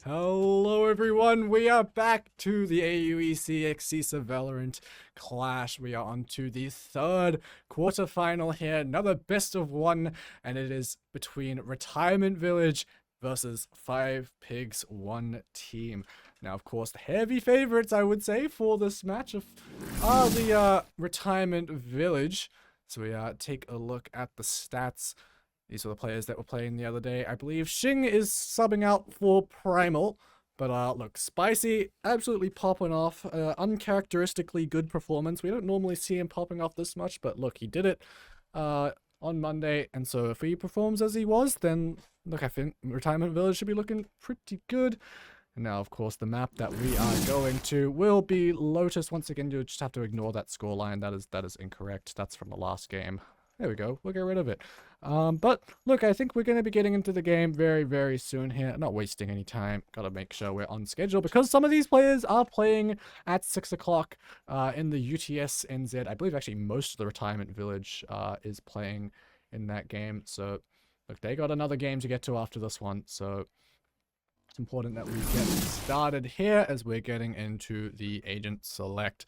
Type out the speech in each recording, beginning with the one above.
Hello everyone, we are back to the AUEC SESA Valorant Clash. We are on to the third quarterfinal here, another best of one, and it is between Retirement Village versus 5 Pigs 1 team. Now, of course, the heavy favorites, I would say, for this match are the Retirement Village. So we take a look at the stats. These are the players that were playing the other day. I believe Xing is subbing out for Primal. But look, Spicy, absolutely popping off. Uncharacteristically good performance. We don't normally see him popping off this much, but look, he did it on Monday. And so if he performs as he was, then look, I think Retirement Village should be looking pretty good. And now, of course, the map that we are going to will be Lotus. Once again, you just have to ignore that scoreline. That is incorrect. That's from the last game. There we go. We'll get rid of it. But look, I think we're going to be getting into the game very, very soon here. Not wasting any time. Got to make sure we're on schedule because some of these players are playing at 6 o'clock in the UTS NZ. I believe actually most of the Retirement Village is playing in that game. So look, they got another game to get to after this one. So it's important that we get started here as we're getting into the agent select.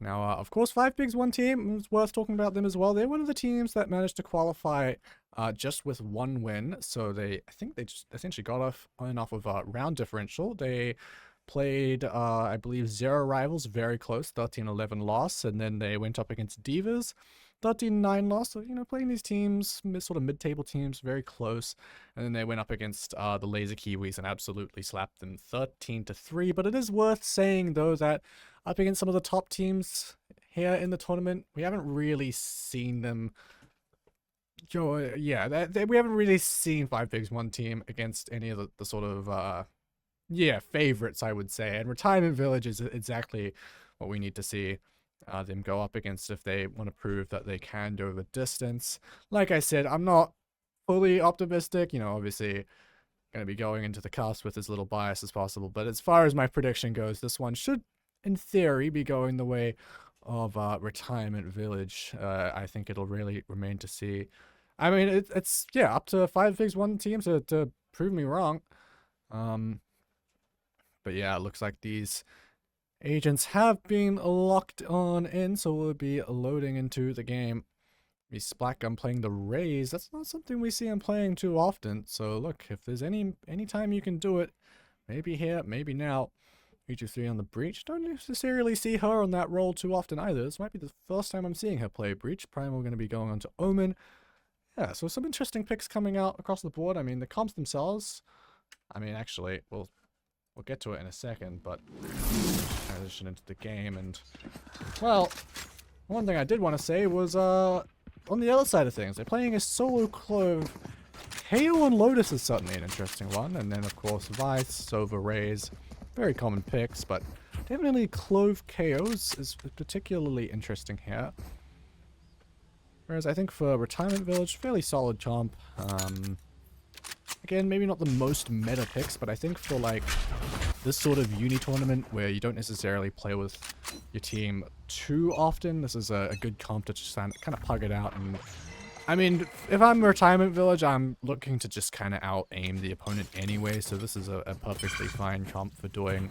Now, of course, 5 Pigs 1 team, it's worth talking about them as well. They're one of the teams that managed to qualify just with 1 win. So I think they just essentially got off of round differential. They played, I believe, 0 rivals, very close, 13-11 loss. And then they went up against Divas, 13-9 loss. So, you know, playing these teams, sort of mid-table teams, very close. And then they went up against the Laser Kiwis and absolutely slapped them 13-3. But it is worth saying, though, that up against some of the top teams here in the tournament, we haven't really seen them. We haven't really seen 5 Pigs 1 team against any of the sort of, favorites, I would say. And Retirement Village is exactly what we need to see them go up against if they want to prove that they can go the distance. Like I said, I'm not fully optimistic. You know, obviously, going to be going into the cast with as little bias as possible. But as far as my prediction goes, this one should, in theory, be going the way of Retirement Village. I think it'll really remain to see. I mean, it's up to 5 Pigs 1 team to prove me wrong. But yeah, it looks like these agents have been locked on in, so we'll be loading into the game. Me Splatgun playing the Rays. That's not something we see him playing too often. So look, if there's any time you can do it, maybe here, maybe now. 3 on the Breach. Don't necessarily see her on that role too often either. This might be the first time I'm seeing her play Breach. Primal going to be going on to Omen. Yeah, so some interesting picks coming out across the board. I mean, the comps themselves, I mean, actually, we'll get to it in a second, but transition into the game. And, well, one thing I did want to say was, on the other side of things, they're playing a solo Clove. KO and Lotus is certainly an interesting one. And then, of course, Vice, Sova, Rays. Very common picks, but definitely Clove KOs is particularly interesting here. Whereas I think for Retirement Village, fairly solid comp. Again, maybe not the most meta picks, but I think for like this sort of uni tournament where you don't necessarily play with your team too often, this is a good comp to just kind of pug it out. And I mean, if I'm Retirement Village, I'm looking to just kind of out-aim the opponent anyway, so this is a perfectly fine comp for doing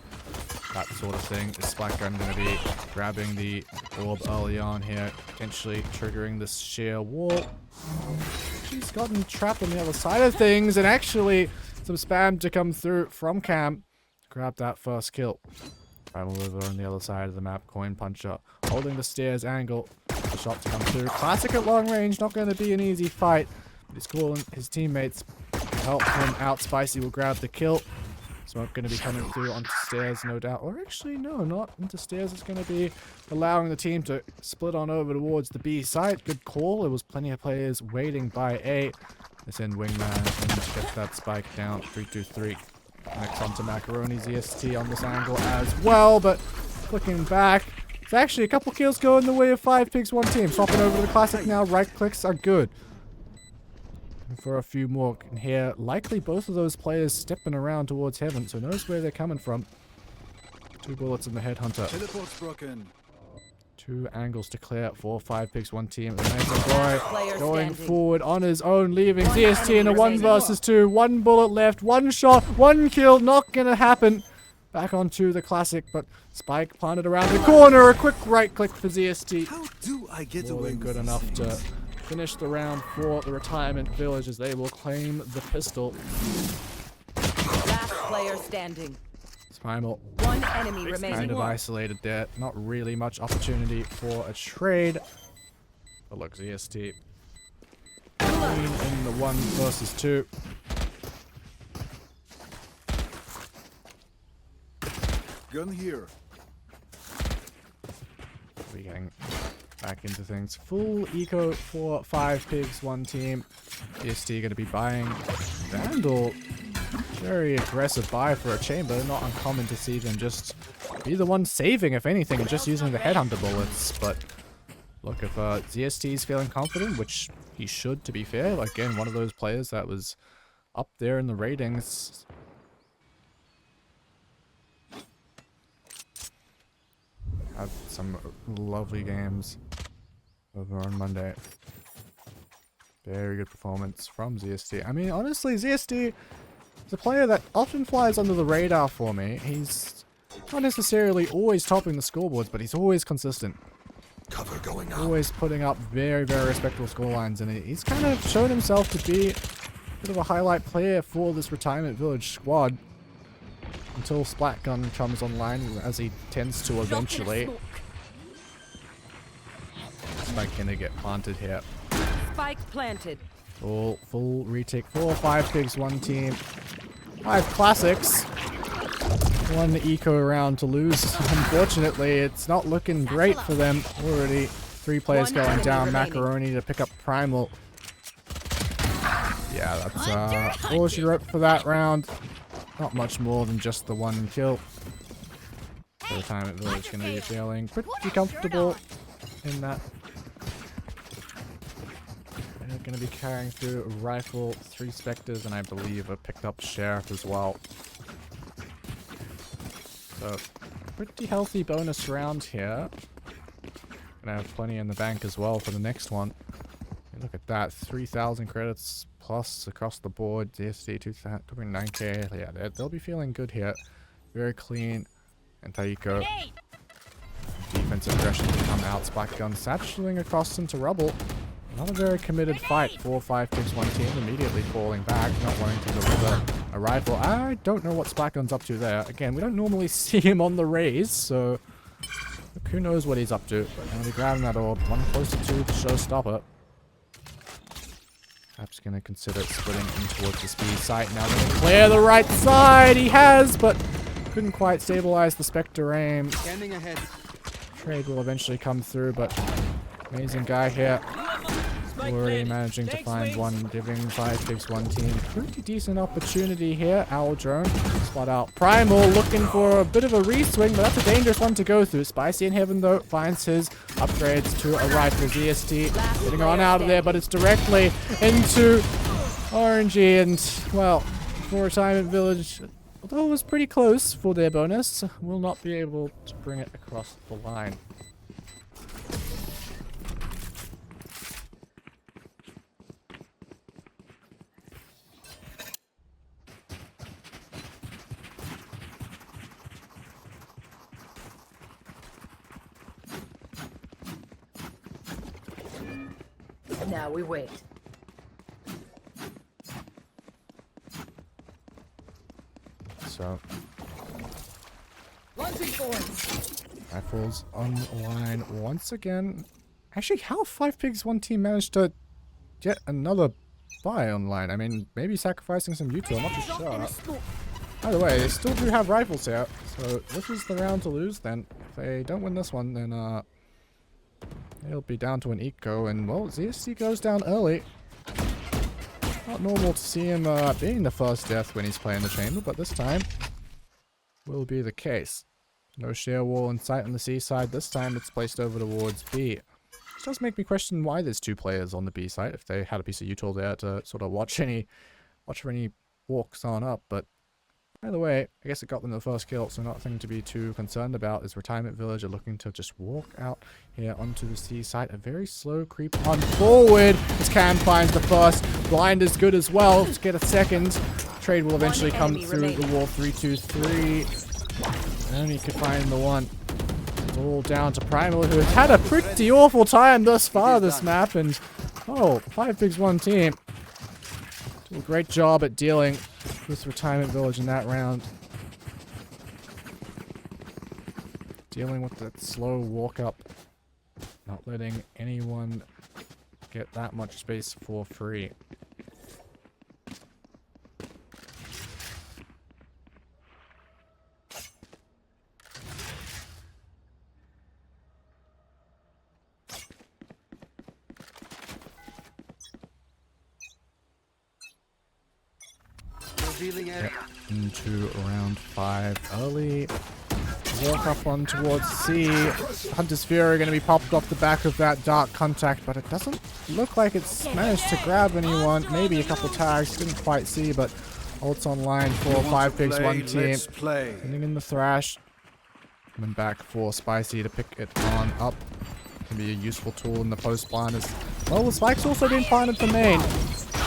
that sort of thing. Is Splatgun going to be grabbing the orb early on here, potentially triggering this sheer wall? She's gotten trapped on the other side of things, and actually some spam to come through from Cam. Grab that first kill. Primal over on the other side of the map, Coin Puncher, holding the stairs angle. The shot to come through. Classic at long range, not going to be an easy fight. But he's calling his teammates to help him out. Spicy will grab the kill. Smoke going to be coming through onto stairs, no doubt. Or actually, no, not into stairs. It's going to be allowing the team to split on over towards the B side. Good call. There was plenty of players waiting by A. This in Wingman and get that spike down. 3-2-3. Next onto Macaroni's EST on this angle as well, but clicking back. It's actually a couple kills going the way of 5 Pigs 1 team. Swapping over to the Classic now. Right clicks are good. And for a few more here. Likely both of those players stepping around towards Heaven, so knows where they're coming from. 2 bullets in the Headhunter. Teleport's broken. 2 angles to clear. 4-5 picks 1 team. Amazing boy going standing. forward on his own, leaving ZST in a 1 versus 2. 1 bullet left, 1 shot, 1 kill. Not gonna happen. Back onto the classic, but Spike planted around the corner. A quick right click for ZST. How do I get More away than with good these enough things? to finish the round for the retirement village as they will claim the pistol. Last player standing. Primal 1 enemy remaining. kind of isolated there. Not really much opportunity for a trade. But look, ZST clean in the 1 versus 2. Gun here. We're getting back into things. Full eco for 5 pigs, 1 team. ZST gonna be buying Vandal. Very aggressive buy for a chamber. Not uncommon to see them just be the one saving, if anything, and just using the headhunter bullets. But look, if ZST is feeling confident, which he should, to be fair. Again, one of those players that was up there in the ratings. Had some lovely games over on Monday. Very good performance from ZST. I mean, honestly, ZST is a player that often flies under the radar for me. He's not necessarily always topping the scoreboards, but he's always consistent. Cover going up. Always putting up very, very respectable scorelines, and he's kind of shown himself to be a bit of a highlight player for this retirement village squad. Until Splatgun comes online, as he tends to eventually. Spike gonna get planted here. Spike planted. Full retake. 4-5 pigs, 1 team. 5 classics. 1 eco round to lose. Unfortunately, it's not looking great for them already. 3 players 1 going enemy down. remaining. Macaroni to pick up Primal. Yeah, that's all she wrote for that round. Not much more than just the 1 kill. For the time, it's going to be feeling pretty comfortable in that. They're going to be carrying through a rifle, 3 specters, and I believe a picked up sheriff as well. So, pretty healthy bonus round here. Gonna have plenty in the bank as well for the next one. Look at that, 3,000 credits plus across the board. DSD 29k. Yeah, they'll be feeling good here. Very clean. And Taiko. Defensive aggression to come out. Spike gun satcheling across into rubble. Not a very committed fight. 4-5 picks 1 team. Immediately falling back. Not wanting to deliver a rifle. I don't know what Spike gun's up to there. Again, we don't normally see him on the raise, so who knows what he's up to. But now we're grabbing that orb. 1 closer to the showstopper. Perhaps going to consider splitting in towards the speed site. Now going to clear the right side. He has, but couldn't quite stabilize the Spectre aim. Standing ahead. Trade will eventually come through, but amazing guy here. Already managing to find 1, giving 5 pigs 1 team. Pretty decent opportunity here. Owl drone. Spot out Primal, looking for a bit of a re-swing, but that's a dangerous one to go through. Spicy in heaven, though, finds his upgrades to a rifle. ZST getting on out of there, but it's directly into Orangey. And, well, for Retirement Village, although it was pretty close for their bonus, will not be able to bring it across the line. Now we wait. So, Launching forms. rifles on the line once again. Actually, how 5 pigs 1 team managed to get another buy online? I mean, maybe sacrificing some util, I'm not too sure. By the way, they still do have rifles here, so this is the round to lose then. If they don't win this one, then they'll be down to an eco, and well, ZSC goes down early. Not normal to see him being the first death when he's playing the chamber, but this time will be the case. No sheer wall in sight on the C side. This time it's placed over towards B. Which does make me question why there's 2 players on the B side, if they had a piece of util there to sort of watch for any walks on up, but By the way, I guess it got them the first kill, so nothing to be too concerned about. Is Retirement Village are looking to just walk out here onto the C site. A very slow creep on forward as Cam finds the first. Blind is good as well to get a second. Trade will eventually come through the wall. 3-2-3. And he could find the one. It's all down to Primal, who has had a pretty awful time thus far this map. And, oh, 5 pigs 1 team. Do a great job at dealing with Retirement Village in that round. Dealing with that slow walk up. Not letting anyone get that much space for free. Yep. Into round 5 early. Walk up on towards C. Hunter's Fury going to be popped off the back of that dark contact, but it doesn't look like it's managed to grab anyone. Maybe a couple tags, didn't quite see, but ults online for 5 pigs 1 team. Sending in the Thrash. Coming back for Spicy to pick it on up. Can be a useful tool in the post plan as well. The Spike's also been planted for main.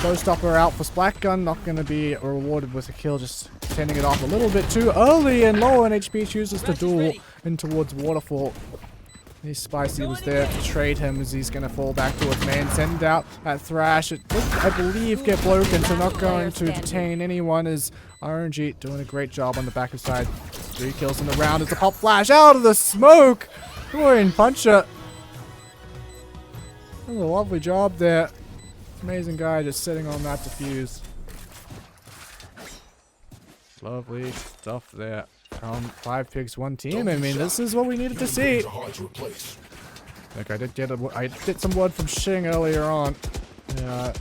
Showstopper out for Splatgun, not going to be rewarded with a kill, just sending it off a little bit too early, and low on HP chooses to duel in towards Waterfall. He's Spicy was there to trade him as he's going to fall back towards main, send out that Thrash. It did, I believe, get broken, so not going to detain anyone as RNG doing a great job on the back of side. 3 kills in the round as the pop flash out of the smoke. Boy, Puncher. That was a lovely job there. Amazing guy just sitting on that defuse. Lovely stuff there from 5 pigs 1 team. I mean, this is what we needed to see. Look, I did some word from Shing earlier on.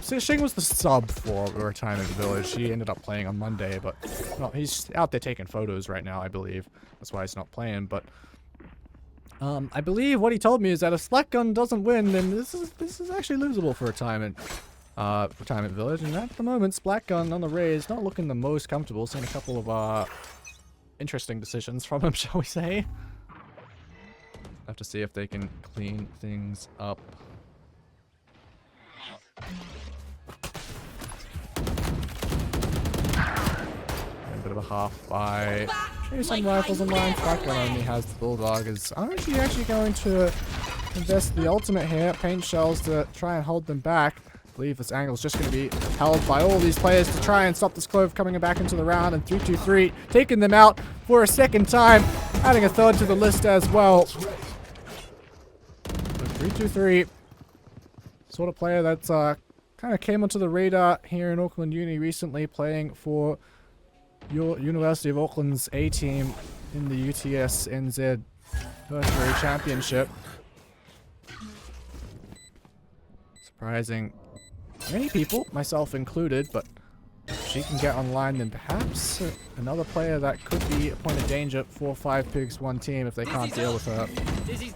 So Shing was the sub for Retirement Village. He ended up playing on Monday, but no, he's out there taking photos right now, I believe. That's why he's not playing, but I believe what he told me is that if Splatgun doesn't win, then this is actually losable for Retirement Village. And at the moment, Splatgun on the raise, not looking the most comfortable. Seeing a couple of interesting decisions from him, shall we say. Have to see if they can clean things up. A bit of a half by. Maybe some rifles in line. Splatgun only has the Bulldog. Is RNG actually going to invest the ultimate here? Paint shells to try and hold them back. I believe this angle is just going to be held by all these players to try and stop this Clove coming back into the round. And 3-2-3 taking them out for a second time, adding a third to the list as well. 3-2-3, sort of player that's kind of came onto the radar here in Auckland Uni recently, playing for your University of Auckland's A team in the UTS NZ Tertiary Championship. Surprising many people, myself included, but if she can get online, then perhaps another player that could be a point of danger for 5 pigs 1 team if they can't deal with her. 3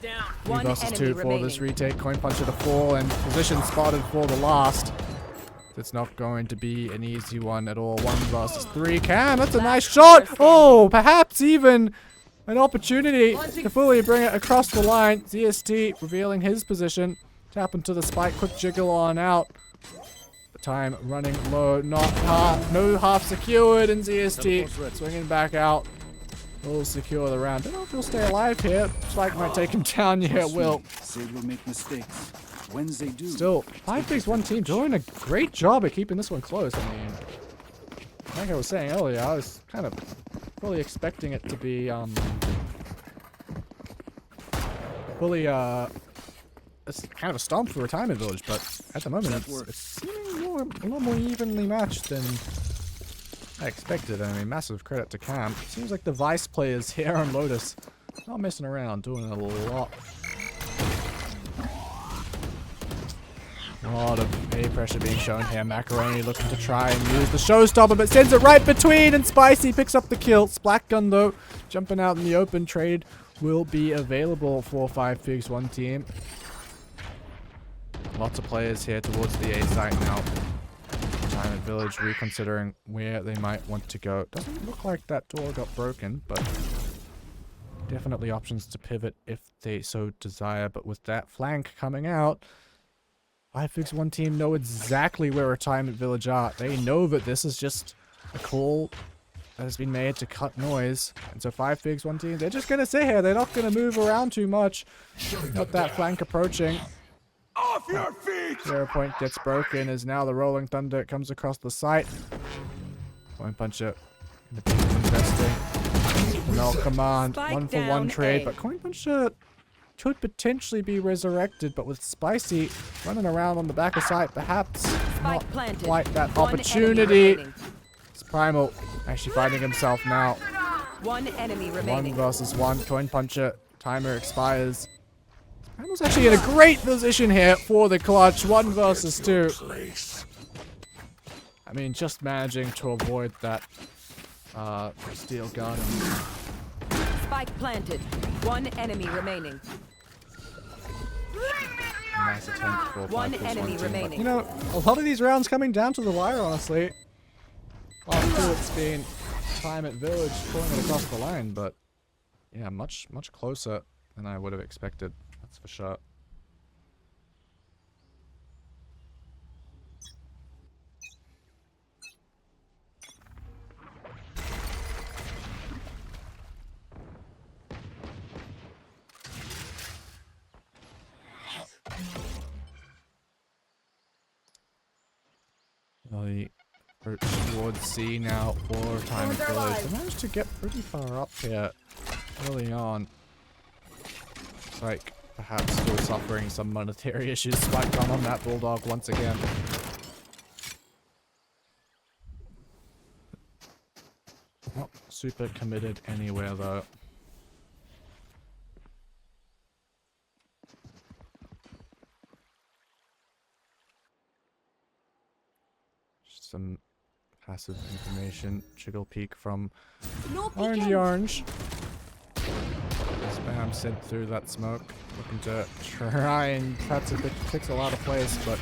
versus 2 for this retake. Coin puncher to fall and position spotted for the last. It's not going to be an easy one at all. 1 versus 3. Cam, that's a nice shot. Oh, perhaps even an opportunity to fully bring it across the line. ZST revealing his position. Tap into the spike, quick jiggle on out. The time running low, not half, no half secured, and ZST swinging back out. Will secure the round. Don't know if he'll stay alive here. Spike might take him down. Yeah, it will. Still, 5 pigs 1 team doing a great job at keeping this one close. I mean, like I was saying earlier, I was kind of fully expecting it to be it's kind of a stomp for Retirement Village, but at the moment it's seeming a lot more evenly matched than I expected. I mean, massive credit to Cam. Seems like the Vice players here on Lotus not messing around, doing a lot. A lot of A pressure being shown here. Macaroni looking to try and use the showstopper, but sends it right between, and Spicy picks up the kill. Splatgun, though, jumping out in the open. Trade will be available for 5 pigs 1 team. Lots of players here towards the A site now. Retirement Village reconsidering where they might want to go. Doesn't look like that door got broken, but definitely options to pivot if they so desire. But with that flank coming out, 5-1 team know exactly where Retirement Village are. They know that this is just a call that has been made to cut noise. And so 5-1 team, they're just going to sit here. They're not going to move around too much. Got that flank approaching. Off your feet! 0 point gets broken as now the Rolling Thunder comes across the site. Coin Puncher investing. No command. Spike 1-for-1 down trade, A. but Coin Puncher could potentially be resurrected, but with Spicy running around on the back of site, perhaps not Spike planted. quite that One enemy opportunity. remaining. It's Primal actually finding himself now. One enemy 1 remaining. versus 1. Coin Puncher. Timer expires. Primal's actually in a great position here for the clutch. 1 versus 2. I mean, just managing to avoid that steel gun. Spike planted. One enemy remaining. Nice attempt for One 5-1 enemy team, but, remaining. you know, a lot of these rounds coming down to the wire, honestly. Last two, it's been time at Village pulling it across the line, but yeah, much closer than I would have expected. That's for sure. The approach towards C now for Time at Village. They managed to get pretty far up here early on. Looks like perhaps still suffering some monetary issues. Spike gun on that Bulldog once again. Not super committed anywhere though. Some passive information. Jiggle peek from Orangey Orange. Spam sent through that smoke. Looking to try and perhaps fix a lot of plays, but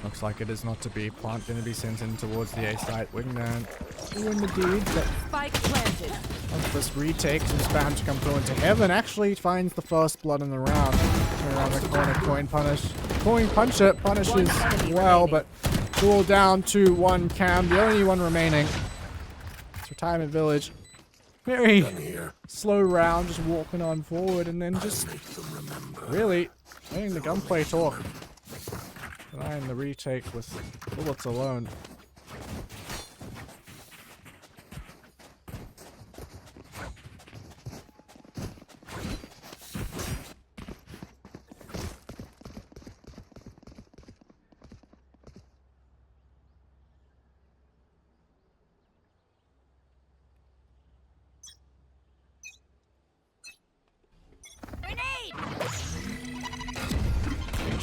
looks like it is not to be. Plant going to be sent in towards the A site. Wingman doing the deed, but Spike planted. once this retake and Spam to come through into heaven, actually finds the first blood in the round. Turn around the corner, Coin Puncher punishes well, but duel down to 1 Cam, the only one remaining. It's Retirement Village. Very slow round, just walking on forward, and then just really letting the gunplay talk. Denying the retake with bullets alone.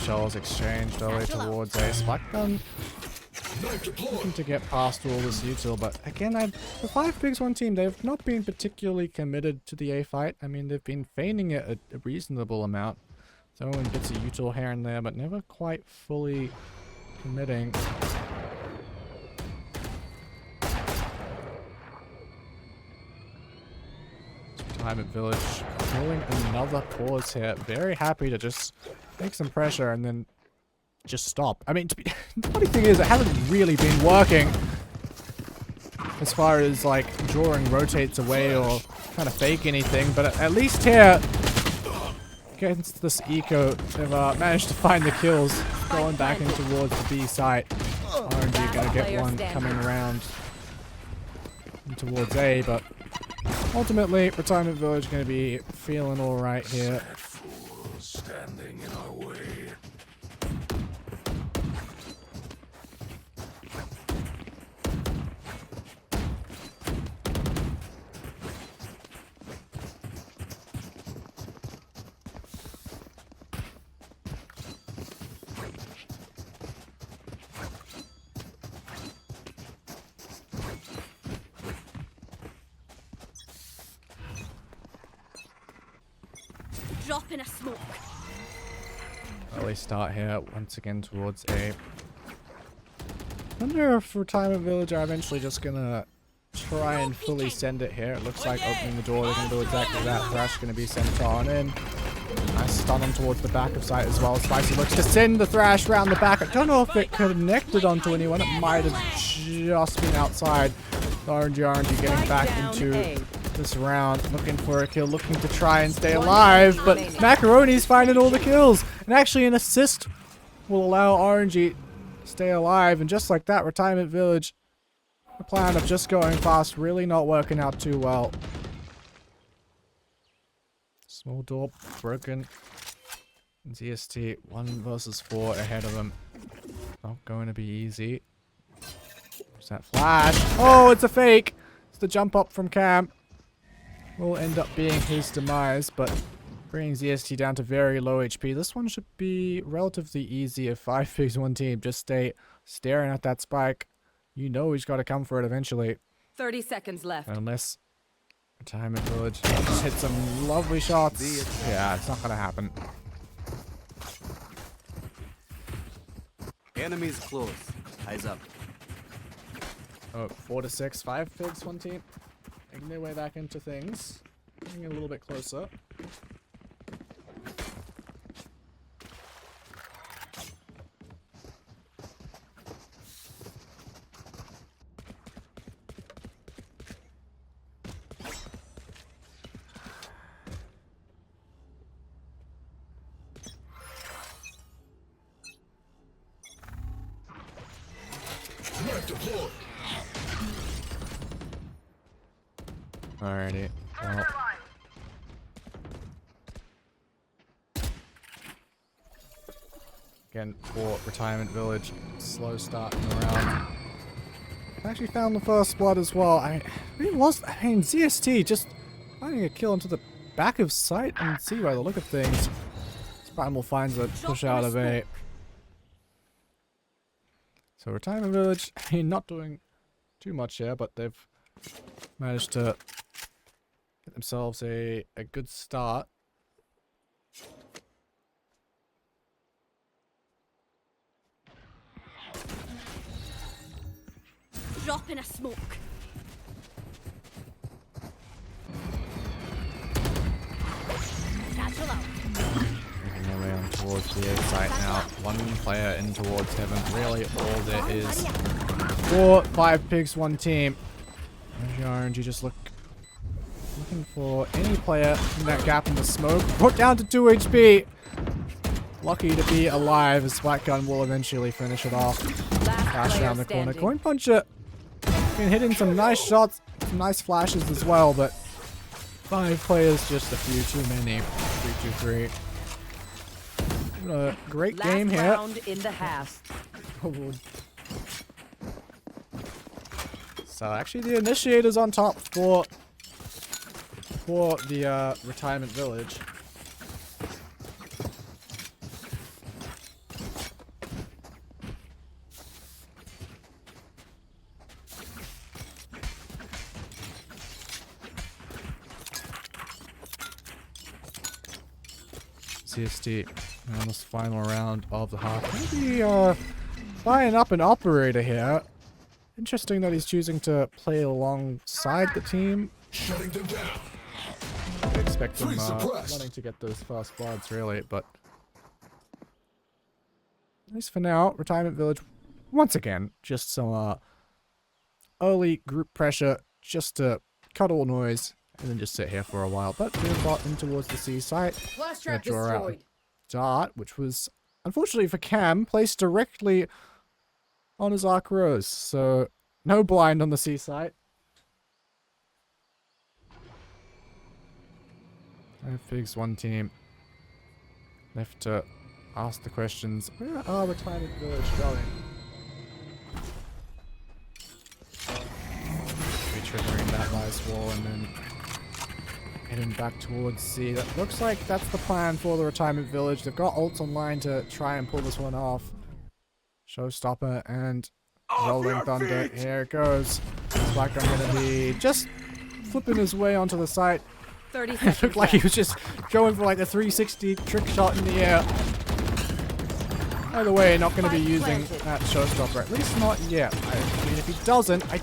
Shells exchanged early towards a spike gun. Looking to get past all this util, but again, the 5-1 team, they've not been particularly committed to the A fight. I mean, they've been feigning it a reasonable amount, throwing bits of util here and there, but never quite fully committing. Time at Village, calling another pause here. Very happy to just make some pressure and then just stop. I mean, the funny thing is, it hasn't really been working as far as like drawing rotates away or trying to fake anything, but at least here against this eco, they've managed to find the kills going back in towards the B site. RNG gonna get one coming around towards A, but ultimately, Retirement Village going to be feeling alright here. Standing in our way. Drop in a smoke. Early start here, once again towards A. I wonder if Retirement Village are eventually just gonna try and fully send it here. It looks like opening the door, they're gonna do exactly that. Thrash gonna be sent on in. Nice stun on towards the back of site as well. Spicy looks to send the Thrash round the back. I don't know if it connected onto anyone. It might have just been outside. The RNG getting back into this round. Looking for a kill, looking to try and stay alive. But Macaroni's finding all the kills. And actually an assist will allow RNG to stay alive. And just like that, Retirement Village, the plan of just going fast really not working out too well. Small door broken. ZST 1 versus 4 ahead of him. Not going to be easy. There's that flash. Oh, it's a fake. It's the jump up from Cam. Will end up being his demise, but bringing ZST down to very low HP. This one should be relatively easy if 5 pigs 1 team. Just stay staring at that spike. You know he's got to come for it eventually. 30 seconds left. Unless Retirement Village just hit some lovely shots. Yeah, it's not gonna happen. Enemies close. Eyes up. Oh, 4 to 6, 5 pigs 1 team. Making their way back into things. Getting a little bit closer. Alrighty. Well. Again, for Retirement Village, slow start in the round. Actually found the first blood as well. ZST just finding a kill into the back of sight and see by the look of things. Primal finds a push out of A. So Retirement Village, not doing too much here, but they've managed to get themselves a good start. Drop in a smoke. Satchel out. Making their way on towards the A site now. 1 player in towards heaven. Really all there is. 4, 5 pigs 1 team. RNG just looking for any player in that gap in the smoke. Put down to 2 HP. Lucky to be alive as Spike Gun will eventually finish it off. Flash around the corner. Coin Puncher been hitting some nice shots, some nice flashes as well, but 5 players just a few too many. 3-2-3. A great game here. Round in the half. So actually the initiator's on top for the Retirement Village. CST on this final round of the half. Maybe buying up an operator here. Interesting that he's choosing to play alongside the team. Shutting them down. I expect him wanting to get those fast bloods, really, but at least for now, Retirement Village, once again, just some early group pressure just to cut all noise and then just sit here for a while. But we've got in towards the C site. Flash trap Draw out destroyed. dart, which was unfortunately for Cam placed directly on his Arc Rose, so no blind on the C site. No figs 1 team left to ask the questions. Where are Retirement Village going? Be triggering that nice wall and then heading back towards C. That looks like that's the plan for the Retirement Village. They've got ults online to try and pull this one off. Showstopper and Rolling Thunder. Here it goes. Looks like I'm going to be just flipping his way onto the site. 30 It seconds looked like he was just going for like a 360 trick shot in the air. By the way, not going to be using that showstopper, at least not yet. I mean, if he doesn't, I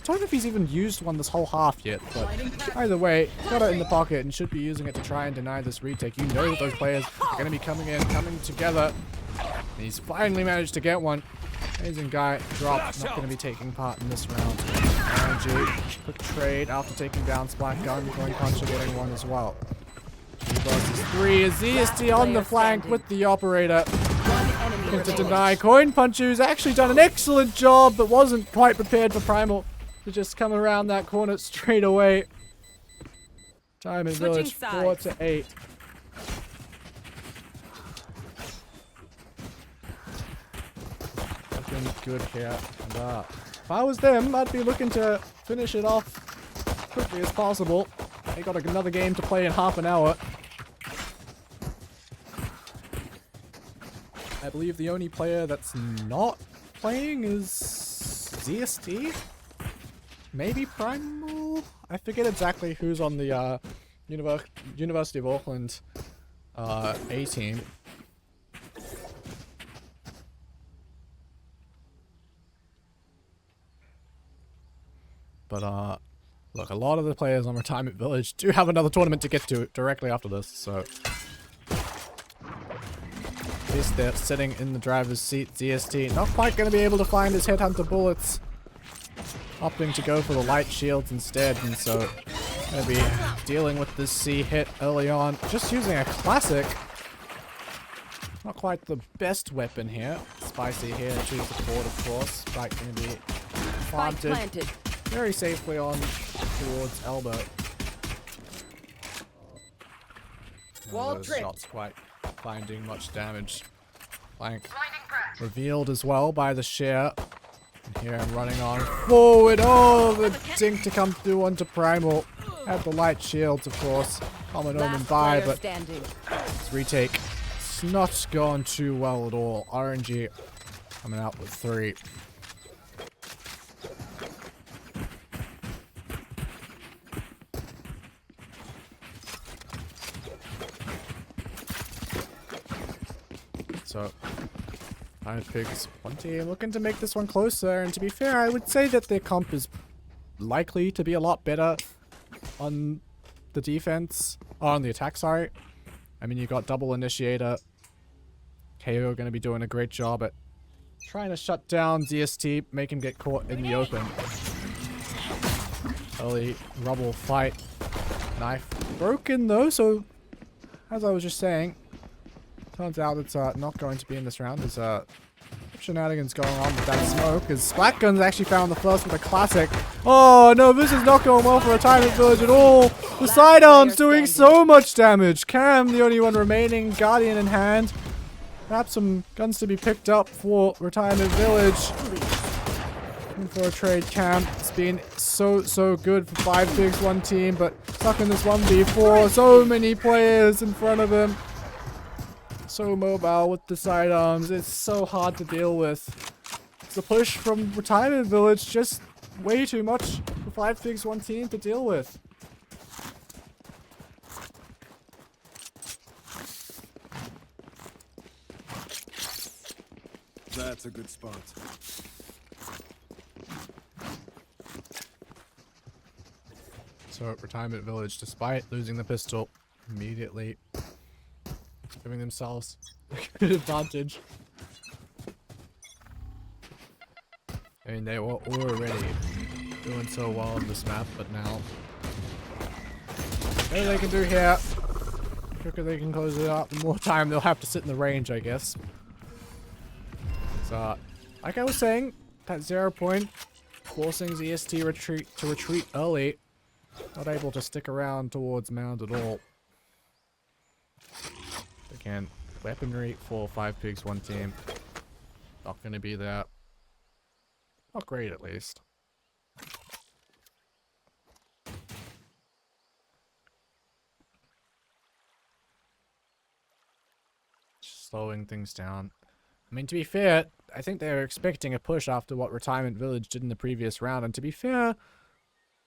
don't know if he's even used one this whole half yet, but either way, got it in the pocket and should be using it to try and deny this retake. You know that those players are going to be coming together. And he's finally managed to get one. Amazing guy, drop, not going to be taking part in this round. RNG, quick trade after taking down Splat Gun, going puncher getting one as well. 3 versus 3 is ZST on the flank with the operator. Looking to deny Coin Puncher, who's actually done an excellent job, but wasn't quite prepared for Primal to just come around that corner straight away. Time in Village 4 to 8. Looking good here. And, if I was them, I'd be looking to finish it off quickly as possible. They got another game to play in half an hour. I believe the only player that's not playing is ZST? Maybe Primal? I forget exactly who's on the University of Auckland A team. But look, a lot of the players on Retirement Village do have another tournament to get to directly after this, so at least they're sitting in the driver's seat. ZST not quite going to be able to find his headhunter bullets, opting to go for the light shields instead, and so going to be dealing with this C hit early on, just using a classic. Not quite the best weapon here. Spicy here to choose the board, of course. Spike going to be planted very safely on towards elbow. Those shots quite finding much damage. Flank revealed as well by the share. And here I'm running on forward. Oh, the dink to come through onto Primal. Had the light shields, of course. Common omen by, but this retake, it's not gone too well at all. RNG coming out with 3. So, 5 pigs, 1 team looking to make this one closer, and to be fair, I would say that their comp is likely to be a lot better on the defense, on the attack, sorry. I mean, you got double initiator. KO going to be doing a great job at trying to shut down ZST, make him get caught in the open. Early rubble fight. Knife broken though, so as I was just saying, turns out it's not going to be in this round. There's shenanigans going on with that smoke, as Splat Gun's actually found the first with a classic. Oh no, this is not going well for Retirement Village at all. The sidearm's doing so much damage. Cam, the only one remaining, Guardian in hand. Perhaps some guns to be picked up for Retirement Village. Looking for a trade. Cam, it's been so good for 5 pigs, 1 team, but stuck in this 1v4. So many players in front of him. So mobile with the sidearms, it's so hard to deal with. The push from Retirement Village, just way too much for 5 pigs, 1 team to deal with. That's a good spot. So Retirement Village, despite losing the pistol, immediately giving themselves a good advantage. I mean, they were already doing so well on this map, but now whatever they can do here, the quicker they can close it out, the more time they'll have to sit in the range, I guess. So, like I was saying, that 0 point forcing ZST to retreat early, not able to stick around towards Mound at all. Again, weaponry for 5 pigs, 1 team. Not going to be there. Not great, at least. Slowing things down. I mean, to be fair, I think they were expecting a push after what Retirement Village did in the previous round. And to be fair,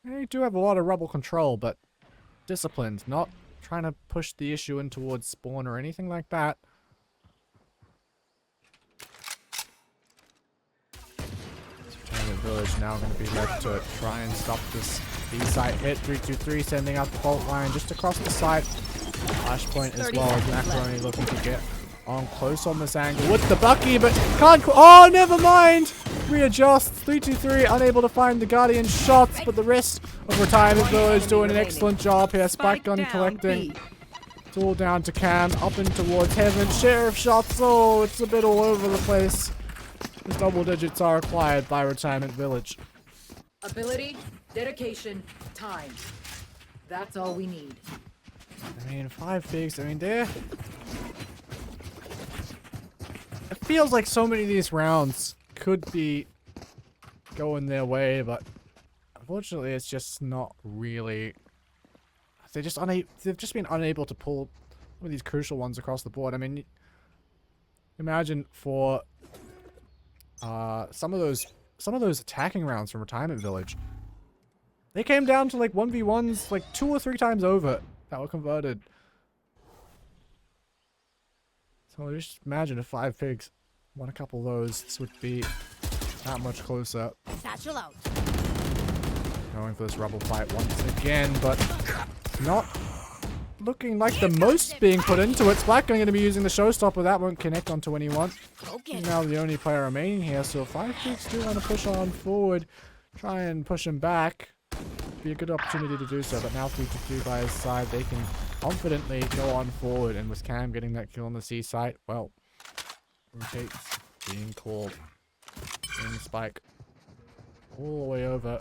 they do have a lot of rubble control, but disciplined, not trying to push the issue in towards spawn or anything like that. Village now going to be left to try and stop this B-site hit. 3-2-3 sending out the fault line just across the site. Flashpoint as well as Macaroni looking to get on close on this angle with the Bucky, but can't. Oh, never mind. Readjusts. 3-2-3 unable to find the Guardian shots, but the rest of Retirement Village doing an excellent job here. Spike gun collecting. It's all down to Cam, up and towards Heaven. Share of shots. Oh, it's a bit all over the place. The double digits are acquired by Retirement Village. Ability, dedication, time. That's all we need. I mean, 5 figs. I mean, it feels like so many of these rounds could be going their way, but unfortunately, it's just not really. They've just been unable to pull some of these crucial ones across the board. I mean, imagine for some of those attacking rounds from Retirement Village. They came down to like 1v1s like 2 or 3 times over that were converted. So just imagine if 5 pigs won a couple of those, this would be that much closer. Satchel out. Going for this rubble fight once again, but not looking like the most being put into it. Black going to be using the showstopper. That won't connect onto anyone. Okay. He's now the only player remaining here, so 5 pigs do want to push on forward. Try and push him back. Be a good opportunity to do so, but now 3-2 by his side, they can confidently go on forward, and with Cam getting that kill on the C site, well, rotates being called in Spike all the way over.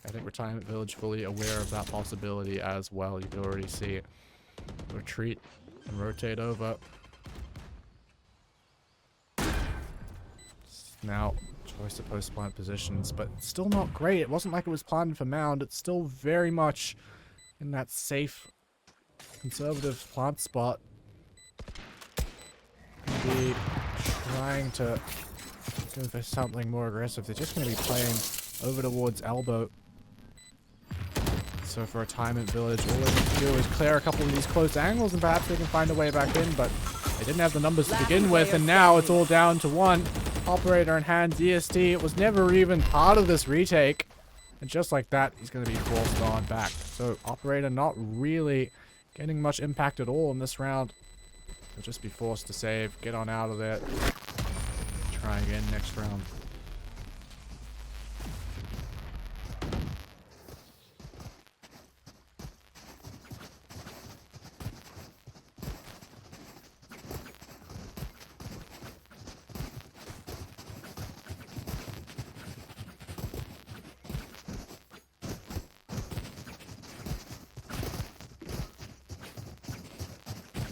I think Retirement Village fully aware of that possibility as well. You can already see it. Retreat and rotate over. Now, choice of post-plant positions, but still not great. It wasn't like it was planted for Mound. It's still very much in that safe, conservative plant spot. Be trying to go for something more aggressive. They're just going to be playing over towards elbow. So for Retirement Village, all they need to do is clear a couple of these close angles and perhaps they can find a way back in, but they didn't have the numbers to begin with, and now it's all down to one. Operator in hand, DST. It was never even part of this retake. And just like that, he's going to be forced on back. So Operator not really getting much impact at all in this round. He'll just be forced to save, get on out of there. Try again next round.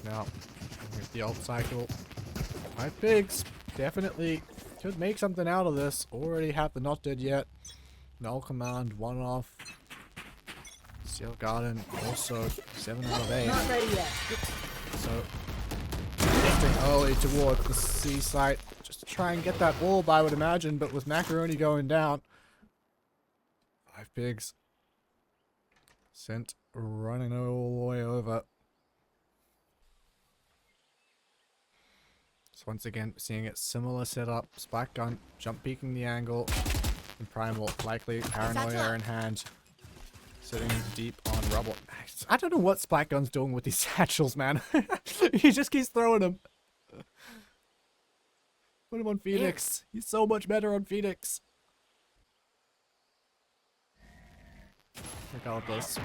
Now, with the ult cycle, 5 pigs definitely could make something out of this. Already have the not dead yet. Null command, 1 off. Seal Garden also 7 out of 8. Not ready yet. So, shifting early toward the C site just to try and get that wall, I would imagine, but with Macaroni going down, 5 pigs sent running all the way over. Once again, seeing it similar setup. Spike gun, jump peeking the angle. And Primal, likely paranoia in hand. Sitting deep on rubble. I don't know what Spike gun's doing with these satchels, man. He just keeps throwing them. Put him on Phoenix. He's so much better on Phoenix. Regardless.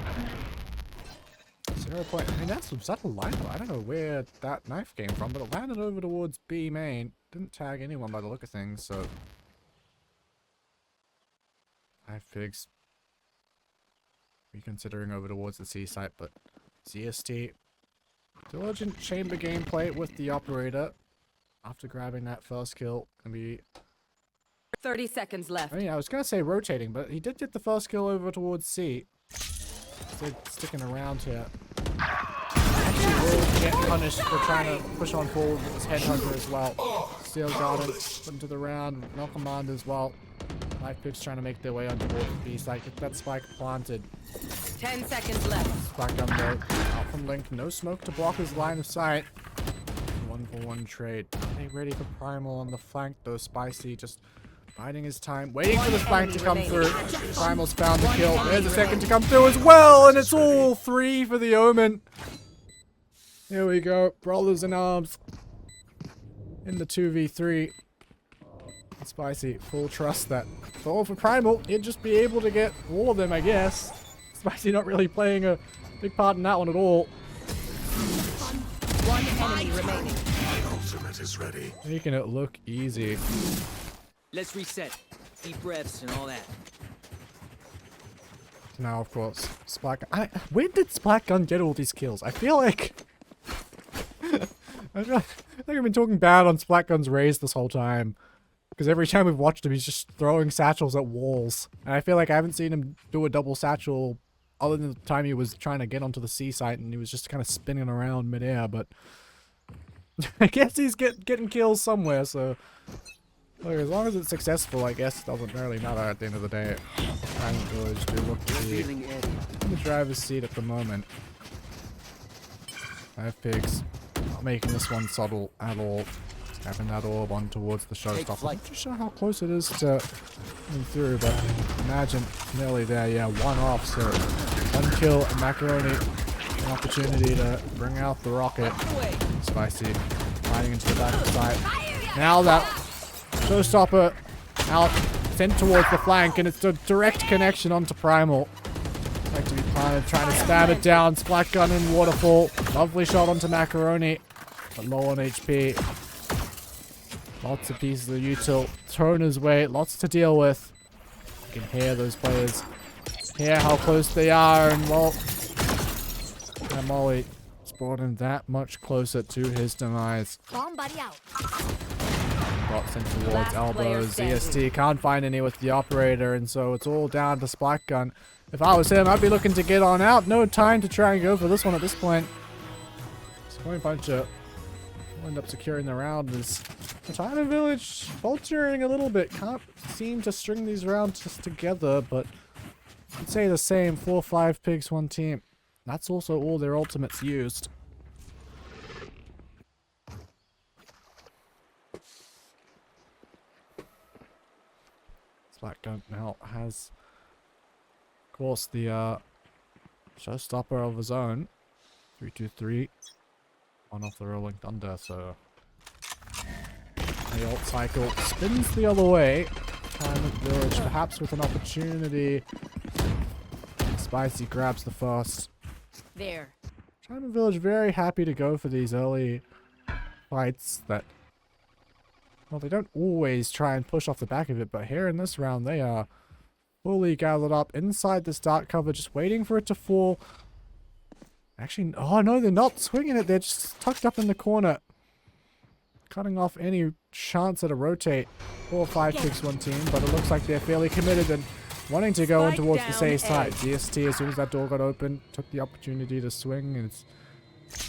0 point. I mean, that's some subtle line. I don't know where that knife came from, but it landed over towards B main. Didn't tag anyone by the look of things, so. 5 pigs. Reconsidering over towards the C site, but ZST. Diligent chamber gameplay with the operator. After grabbing that first kill, gonna be. 30 seconds left. I mean, I was gonna say rotating, but he did get the first kill over towards C. Still sticking around here. Actually will get punished for trying to push on forward with his headhunter as well. Steel Garden put into the round, no command as well. 5 pigs trying to make their way onto board B site. Get that spike planted. 10 seconds left. Spike gun though. Out from Link. No smoke to block his line of sight. 1-for-1 trade. Are they ready for Primal on the flank though? Spicy just biding his time, waiting for the flank to come through. Primal's found the kill. There's a second to come through as well, and it's all 3 for the Omen. Here we go, brothers in arms. In the 2v3. Spicy, full trust that. For Primal, he'd just be able to get all of them, I guess. Spicy not really playing a big part in that one at all. One enemy remaining. My ultimate is ready. Making it look easy. Let's reset. Deep breaths and all that. Now, of course, Splat Gun. Where did Splat Gun get all these kills? I feel like... I feel like I've been talking bad on Splat Gun's raise this whole time. Because every time we've watched him, he's just throwing satchels at walls. And I feel like I haven't seen him do a double satchel other than the time he was trying to get onto the C site and he was just kind of spinning around midair. But I guess he's getting kills somewhere, so... Look, as long as it's successful, I guess it doesn't really matter at the end of the day. Diamond Village do look to be in the driver's seat at the moment. 5 pigs. Not making this one subtle at all. Having that orb on towards the showstopper. I'm not too sure how close it is to coming through, but imagine nearly there. Yeah, 1 off, so 1 kill, Macaroni. An opportunity to bring out the rocket. Spicy. Riding into the back of the site. Now that showstopper out, sent towards the flank, and it's a direct connection onto Primal. Like to be planted, trying to spam it down. Splat Gun in waterfall. Lovely shot onto Macaroni, but low on HP. Lots of pieces of util thrown his way. Lots to deal with. You can hear those players. Hear how close they are, and well, Molly brought him that much closer to his demise. Bomb buddy out. Got sent towards elbows. ZST can't find any with the operator, and so it's all down to Splat Gun. If I was him, I'd be looking to get on out. No time to try and go for this one at this point. Scoring Puncher will end up securing the round. As China Village faltering a little bit. Can't seem to string these rounds together, but I'd say the same. 4-5 pigs, 1 team. That's also all their ultimates used. Splat Gun now has, of course, the showstopper of his own. 3-2-3. On off the Rolling Thunder, so the ult cycle spins the other way. Time of Village, perhaps with an opportunity. Spicy grabs the first. There. China Village very happy to go for these early fights that, well, they don't always try and push off the back of it, but here in this round they are fully gathered up inside this dark cover, just waiting for it to fall. Actually, oh no, they're not swinging it, they're just tucked up in the corner. Cutting off any chance at a rotate. 4-5 picks 1 team, but it looks like they're fairly committed and wanting to go in towards the safe side. ZST, as soon as that door got open, took the opportunity to swing, and it's,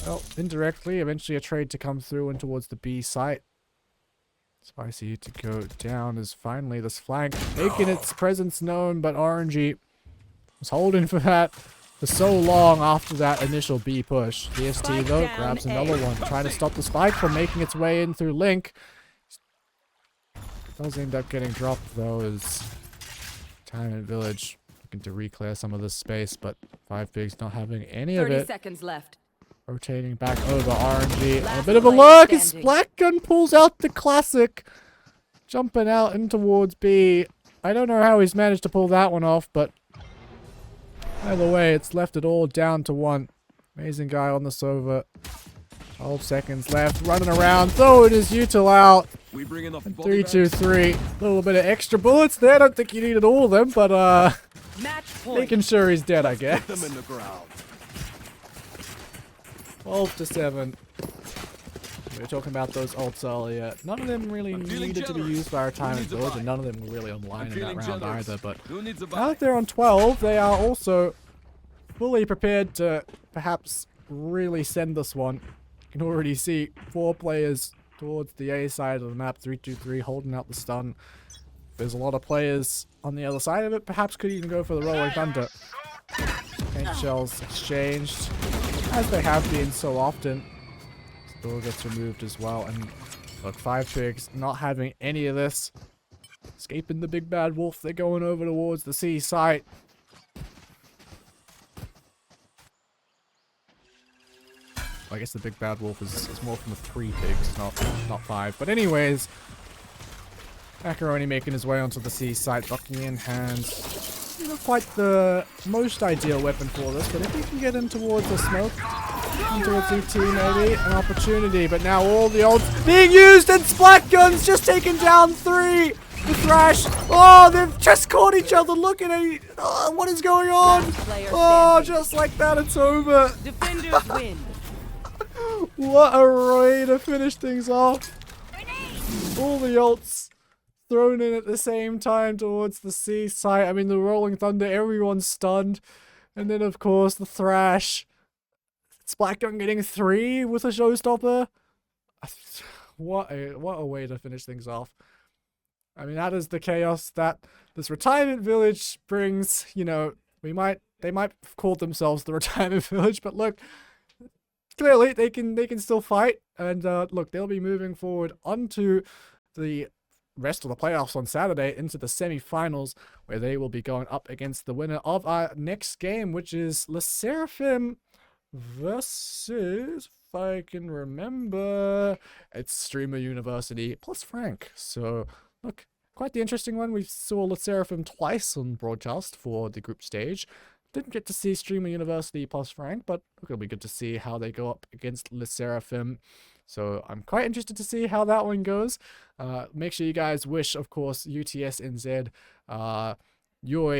well, indirectly, eventually a trade to come through and towards the B site. Spicy to go down as finally this flank making its presence known, but Orangey was holding for that for so long after that initial B push. DST though grabs another one, trying to stop the spike from making its way in through Link. Does end up getting dropped though, as Time and Village looking to re-clear some of this space, but 5 pigs not having any of 30 it. seconds left. Rotating back over RNG. A bit of a lurk as Splat Gun pulls out the classic. Jumping out in towards B. I don't know how he's managed to pull that one off, but either way, it's left it all down to 1. Amazing guy on the Sova. 12 seconds left. Running around. Throwing his util out. 3-2-3. A little bit of extra bullets there. I don't think he needed all of them, but Match point. making sure he's dead, I guess. Them in the ground. 12-7. We were talking about those ults earlier. None of them really needed to be used by our time and Village, and none of them were really online in that round either. But now that they're on 12, they are also fully prepared to perhaps really send this one. You can already see 4 players towards the A side of the map, 3-2-3, holding out the stun. There's a lot of players on the other side of it, perhaps could even go for the Rolling Thunder. Paint shells exchanged, as they have been so often. Door gets removed as well, and look, 5 pigs not having any of this. Escaping the big bad wolf, they're going over towards the C site. I guess the big bad wolf is more from the 3 pigs, not 5. But anyways, Macaroni making his way onto the C site, Bucky in hand. Not quite the most ideal weapon for this, but if he can get in towards the smoke, towards ET maybe, an opportunity. But now all the ults being used and Splat Gun's just taken down 3. The Thrash. Oh, they've just caught each other. Look at it. Oh, what is going on? Oh, just like that, it's over. Defenders win. What a way to finish things off. All the ults thrown in at the same time towards the C site. I mean, the Rolling Thunder, everyone's stunned. And then, of course, the Thrash. Splat Gun getting 3 with a showstopper. What a way to finish things off. I mean, that is the chaos that this retirement village brings. You know, they might have called themselves the retirement village, but look, clearly they can still fight. And look, they'll be moving forward onto the rest of the playoffs on Saturday into the semi-finals, where they will be going up against the winner of our next game, which is Le Seraphim versus, if I can remember, it's Streamer University plus Frank. So look, quite the interesting one. We saw Le Seraphim twice on broadcast for the group stage. Didn't get to see Streamer University plus Frank, but look, it'll be good to see how they go up against Le Seraphim. So I'm quite interested to see how that one goes. Make sure you guys wish, of course, UTSNZ, your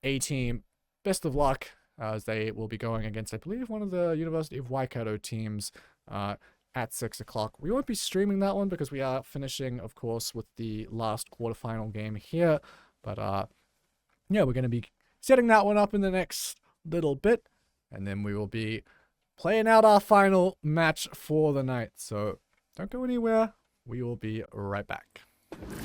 A team, best of luck, as they will be going against, I believe, one of the University of Waikato teams at 6 o'clock. We won't be streaming that one because we are finishing, of course, with the last quarterfinal game here. But yeah, we're going to be setting that one up in the next little bit, and then we will be playing out our final match for the night. So don't go anywhere. We will be right back.